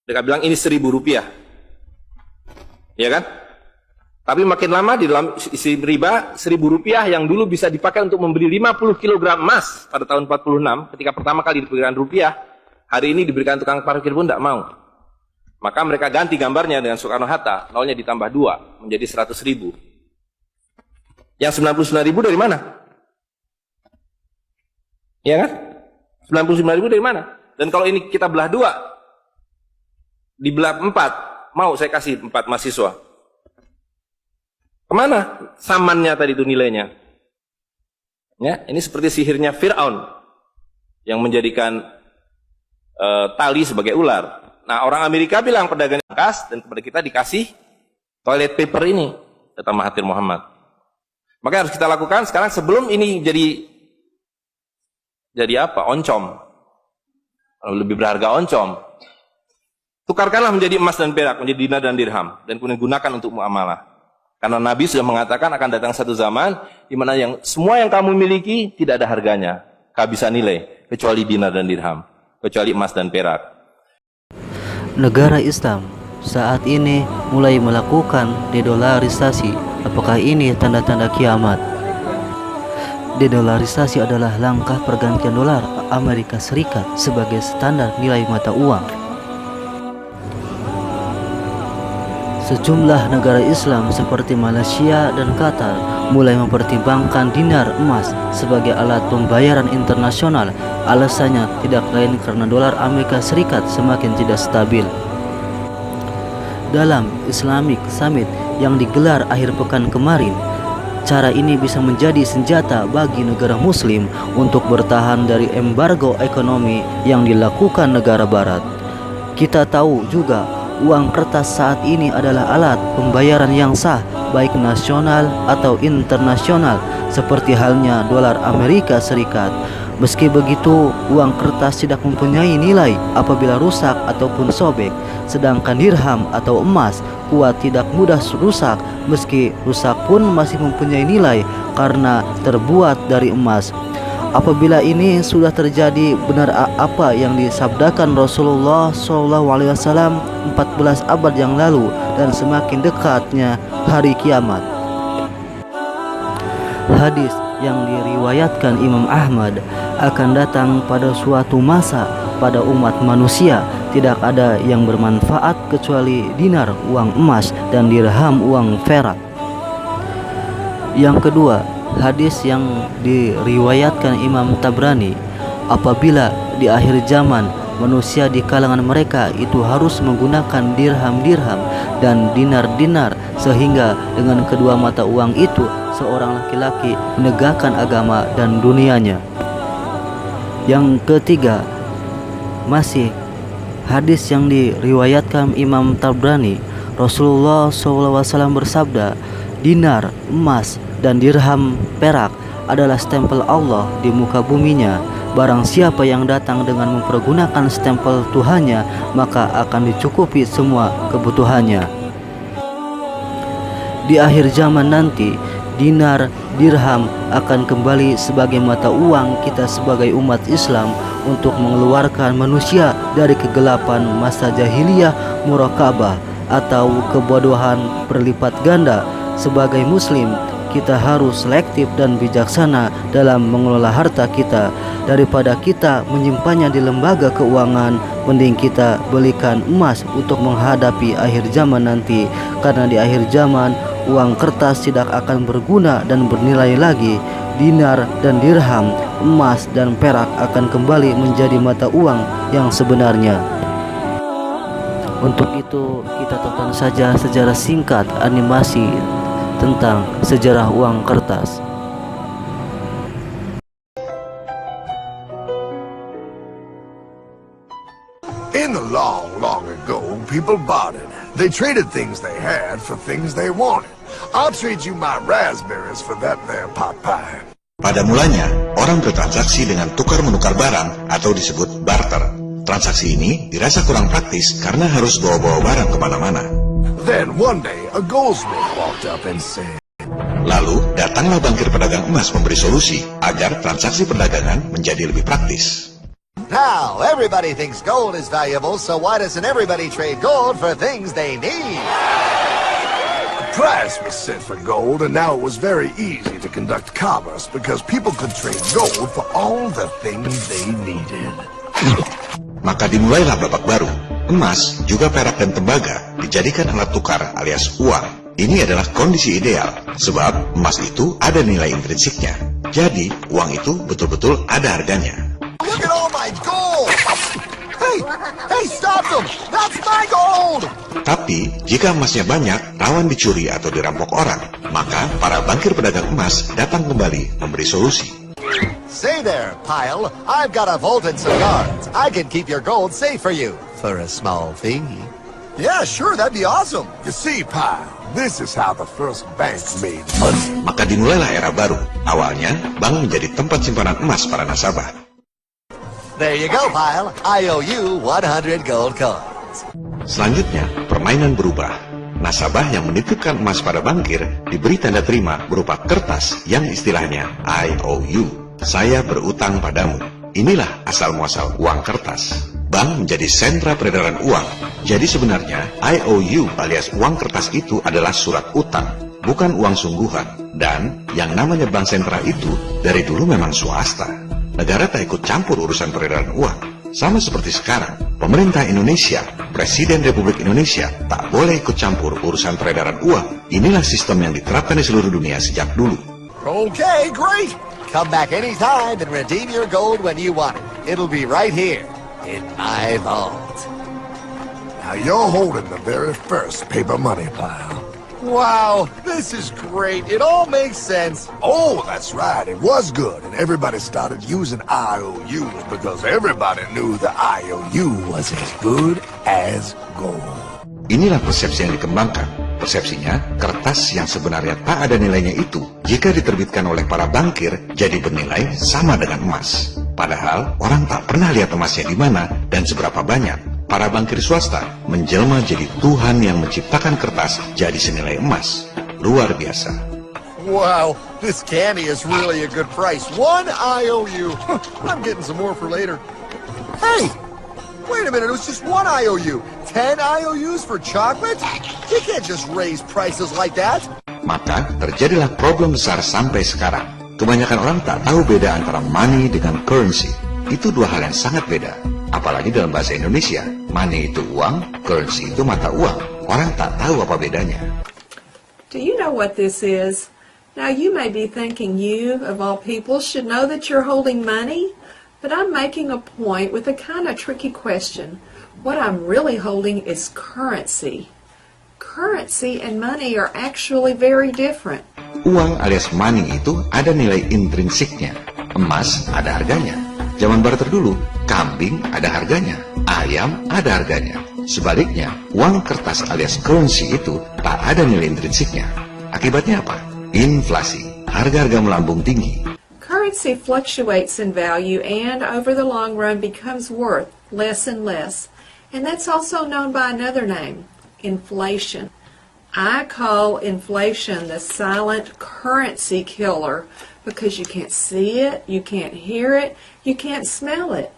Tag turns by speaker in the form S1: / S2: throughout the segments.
S1: Mereka bilang ini Rp1.000, ya kan? Tapi makin lama di dalam isi riba, Rp1.000 yang dulu bisa dipakai untuk membeli 50 kg emas pada tahun 46, ketika pertama kali diberikan rupiah, hari ini diberikan tukang parkir pun tidak mau. Maka mereka ganti gambarnya dengan Soekarno-Hatta, nolnya ditambah 2, menjadi 100.000. Yang 99.000 dari mana? Ya kan? 99.000 dari mana? Dan kalau ini kita belah 2, dibelah 4, mau saya kasih 4 mahasiswa. Kemana samannya tadi itu nilainya? Ya, ini seperti sihirnya Fir'aun yang menjadikan tali sebagai ular. Nah, orang Amerika bilang pedagang kas, dan kepada kita dikasih toilet paper ini, kata Mahathir Muhammad. Maka harus kita lakukan sekarang sebelum ini jadi apa? Oncom. Lebih berharga oncom. Tukarkanlah menjadi emas dan perak, menjadi dinar dan dirham, dan kemudian gunakan untuk muamalah. Karena Nabi sudah mengatakan akan datang satu zaman di mana semua yang kamu miliki tidak ada harganya, kehabisan nilai, kecuali dinar dan dirham, kecuali emas dan perak.
S2: Negara Islam saat ini mulai melakukan dedolarisasi. Apakah ini tanda-tanda kiamat? Dedolarisasi adalah langkah pergantian dolar Amerika Serikat sebagai standar nilai mata uang. Sejumlah negara Islam seperti Malaysia dan Qatar mulai mempertimbangkan dinar emas sebagai alat pembayaran internasional. Alasannya tidak lain karena dolar Amerika Serikat semakin tidak stabil. Dalam Islamic Summit yang digelar akhir pekan kemarin, cara ini bisa menjadi senjata bagi negara muslim untuk bertahan dari embargo ekonomi yang dilakukan negara barat. Kita tahu juga uang kertas saat ini adalah alat pembayaran yang sah, baik nasional atau internasional, seperti halnya dolar Amerika Serikat. Meski begitu, uang kertas tidak mempunyai nilai apabila rusak ataupun sobek, sedangkan dirham atau emas kuat tidak mudah rusak, meski rusak pun masih mempunyai nilai karena terbuat dari emas. Apabila ini sudah terjadi, benar apa yang disabdakan Rasulullah SAW 14 abad yang lalu dan semakin dekatnya hari kiamat. Hadis yang diriwayatkan Imam Ahmad, akan datang pada suatu masa pada umat manusia tidak ada yang bermanfaat kecuali dinar uang emas dan dirham uang perak. Yang kedua, hadis yang diriwayatkan Imam Tabrani, apabila di akhir zaman manusia di kalangan mereka itu harus menggunakan dirham-dirham dan dinar-dinar, sehingga dengan kedua mata uang itu seorang laki-laki menegakkan agama dan dunianya. Yang ketiga, masih hadis yang diriwayatkan Imam Tabrani, Rasulullah SAW bersabda, dinar, emas, dan dirham perak adalah stempel Allah di muka buminya. Barang siapa yang datang dengan mempergunakan stempel Tuhannya, maka akan dicukupi semua kebutuhannya. Di akhir zaman nanti, dinar, dirham akan kembali sebagai mata uang kita sebagai umat Islam untuk mengeluarkan manusia dari kegelapan masa jahiliyah murakabah atau kebodohan berlipat ganda. Sebagai muslim, kita harus selektif dan bijaksana dalam mengelola harta kita. Daripada kita menyimpannya di lembaga keuangan, mending kita belikan emas untuk menghadapi akhir zaman nanti. Karena di akhir zaman uang kertas tidak akan berguna dan bernilai lagi. Dinar dan dirham, emas dan perak akan kembali menjadi mata uang yang sebenarnya. Untuk itu, kita tonton saja sejarah singkat animasi tentang sejarah uang kertas.
S3: In the long, long ago, people bartered. They traded things they had for things they wanted. I'll trade you my raspberries for that there pot pie.
S4: Pada mulanya, orang bertransaksi dengan tukar-menukar barang atau disebut barter. Transaksi ini dirasa kurang praktis karena harus bawa-bawa barang kemana-mana.
S3: Then one day, a goldsmith walked up and said,
S4: Lalu, datanglah bankir pedagang emas memberi solusi agar transaksi perdagangan menjadi lebih praktis.
S5: Now, everybody thinks gold is valuable, so why doesn't everybody trade gold for things they need?
S3: The price was set for gold, and now it was very easy to conduct commerce because people could trade gold for all the things they needed.
S4: Maka dimulailah babak baru. Emas, juga perak dan tembaga dijadikan alat tukar alias uang. Ini adalah kondisi ideal, sebab emas itu ada nilai intrinsiknya. Jadi, uang itu betul-betul ada harganya.
S5: Look at all my gold! Hey, stop them! That's my gold!
S4: Tapi, jika emasnya banyak, rawan dicuri atau dirampok orang, maka para bankir pedagang emas datang kembali memberi solusi.
S5: Say there, Pile. I've got a vault and some guards. I can keep your gold safe for you. For a small fee.
S3: Yeah, sure, that'd be awesome. You see, Pyle, this is how the first bank made money.
S4: Maka dimulailah era baru. Awalnya, bank menjadi tempat simpanan emas para nasabah.
S5: There you go, Pile. I owe you 100 gold coins.
S4: Selanjutnya, permainan berubah. Nasabah yang menitipkan emas pada bankir diberi tanda terima berupa kertas yang istilahnya IOU. Saya berutang padamu. Inilah asal-muasal uang kertas. Bank menjadi sentra peredaran uang. Jadi sebenarnya IOU alias uang kertas itu adalah surat utang, bukan uang sungguhan. Dan yang namanya bank sentra itu dari dulu memang swasta. Negara tak ikut campur urusan peredaran uang. Sama seperti sekarang, pemerintah Indonesia, Presiden Republik Indonesia tak boleh ikut campur urusan peredaran uang. Inilah sistem yang diterapkan di seluruh dunia sejak dulu.
S5: Okay, great. Come back anytime and redeem your gold when you want it. It'll be right here in my vault.
S3: Now you're holding the very first paper money, Pile.
S5: Wow, this is great. It all makes sense.
S3: Oh, that's right. It was good, and everybody started using IOUs because everybody knew the IOU was as good as gold.
S4: Inilah persepsi yang dikembangkan. Persepsinya, kertas yang sebenarnya tak ada nilainya itu, jika diterbitkan oleh para bankir, jadi bernilai sama dengan emas. Padahal, orang tak pernah lihat emasnya di mana dan seberapa banyak. Para bankir swasta menjelma jadi Tuhan yang menciptakan kertas jadi senilai emas. Luar biasa.
S5: Wow, this candy is really a good price. 1 IOU. I'm getting some more for later. Hey, wait a minute, it was just 1 IOU. 10 IOUs for chocolate? You can't just raise prices like that.
S4: Maka terjadilah problem besar sampai sekarang. Kebanyakan orang tak tahu beda antara money dengan currency. Itu dua hal yang sangat beda. Apalagi dalam bahasa Indonesia, money itu uang, currency itu mata uang. Orang tak tahu apa bedanya.
S6: Do you know what this is? Now you may be thinking you, of all people, should know that you're holding money, but I'm making a point with a kind of tricky question. What I'm really holding is currency. Currency and money are actually very different.
S4: Uang alias money itu ada nilai intrinsiknya. Emas ada harganya. Zaman barter dulu, kambing ada harganya, ayam ada harganya. Sebaliknya, uang kertas alias currency itu tak ada nilai intrinsiknya. Akibatnya apa? Inflasi. Harga-harga melambung tinggi.
S6: Currency fluctuates in value and, over the long run, becomes worth less and less. And that's also known by another name, inflation. I call inflation the silent currency killer because you can't see it, you can't hear it, you can't smell it.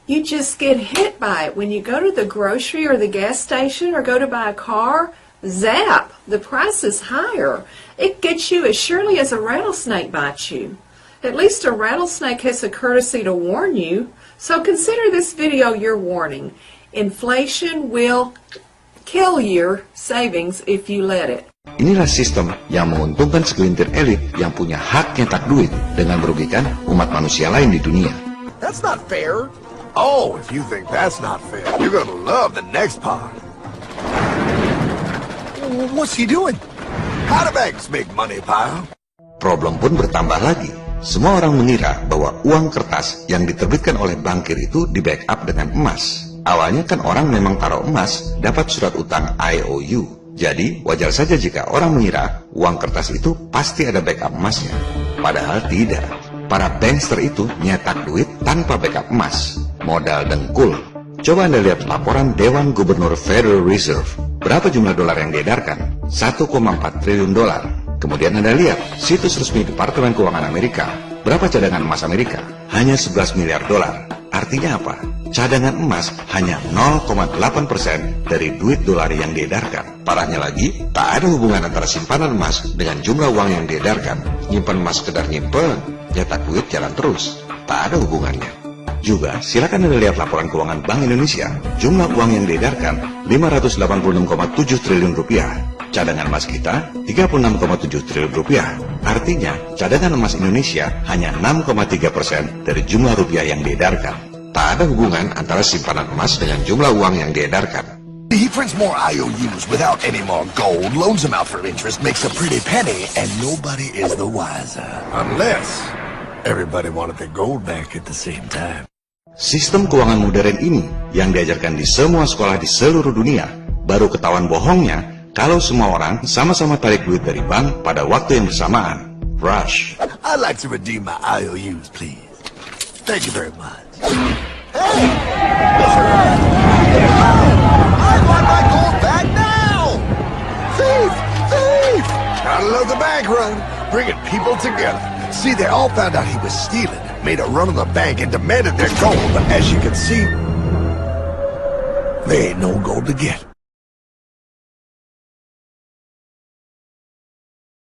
S6: You just get hit by it. When you go to the grocery or the gas station or go to buy a car, zap, the price is higher. It gets you as surely as a rattlesnake bites you. At least a rattlesnake has the courtesy to warn you. So consider this video your warning. Inflation will kill your savings if you let it.
S4: Inilah sistem yang menguntungkan segelintir elit yang punya hak nyetak duit dengan merugikan umat manusia lain di dunia.
S5: That's not fair.
S3: Oh, if you think that's not fair, you're gonna love the next part.
S5: What's he doing?
S3: How do banks make money, Pile?
S4: Problem pun bertambah lagi. Semua orang mengira bahwa uang kertas yang diterbitkan oleh bankir itu di-backup dengan emas. Awalnya kan orang memang taruh emas, dapat surat utang IOU. Jadi, wajar saja jika orang mengira uang kertas itu pasti ada backup emasnya. Padahal tidak. Para bankster itu nyetak duit tanpa backup emas. Modal dengkul. Coba Anda lihat laporan Dewan Gubernur Federal Reserve. Berapa jumlah dolar yang diedarkan? 1,4 triliun dolar. Kemudian Anda lihat situs resmi Departemen Keuangan Amerika. Berapa cadangan emas Amerika? Hanya 11 miliar dolar. Artinya apa? Cadangan emas hanya 0,8% dari duit dolar yang diedarkan. Parahnya lagi, tak ada hubungan antara simpanan emas dengan jumlah uang yang diedarkan. Nyimpan emas sekedar nyimpen, nyetak duit jalan terus. Tak ada hubungannya. Juga, silakan Anda lihat laporan keuangan Bank Indonesia. Jumlah uang yang diedarkan 586,7 triliun rupiah. Cadangan emas kita 36,7 triliun rupiah. Artinya, cadangan emas Indonesia hanya 6,3% dari jumlah rupiah yang diedarkan. Tak ada hubungan antara simpanan emas dengan jumlah uang yang diedarkan.
S3: He prints more IOUs without any more gold, loans them out for interest, makes a pretty penny, and nobody is the wiser. Unless everybody wanted their gold back at the same time.
S4: Sistem keuangan modern ini yang diajarkan di semua sekolah di seluruh dunia, baru ketahuan bohongnya kalau semua orang sama-sama tarik duit dari bank pada waktu yang bersamaan. Rush.
S3: I'd like to redeem my IOUs, please. Thank you very much.
S5: Hey! I want my gold back now! Thief! Thief!
S3: Gotta love the bank run, bringing people together. See, they all found out he was stealing, made a run on the bank, and demanded their gold. But as you can see, there ain't no gold to get.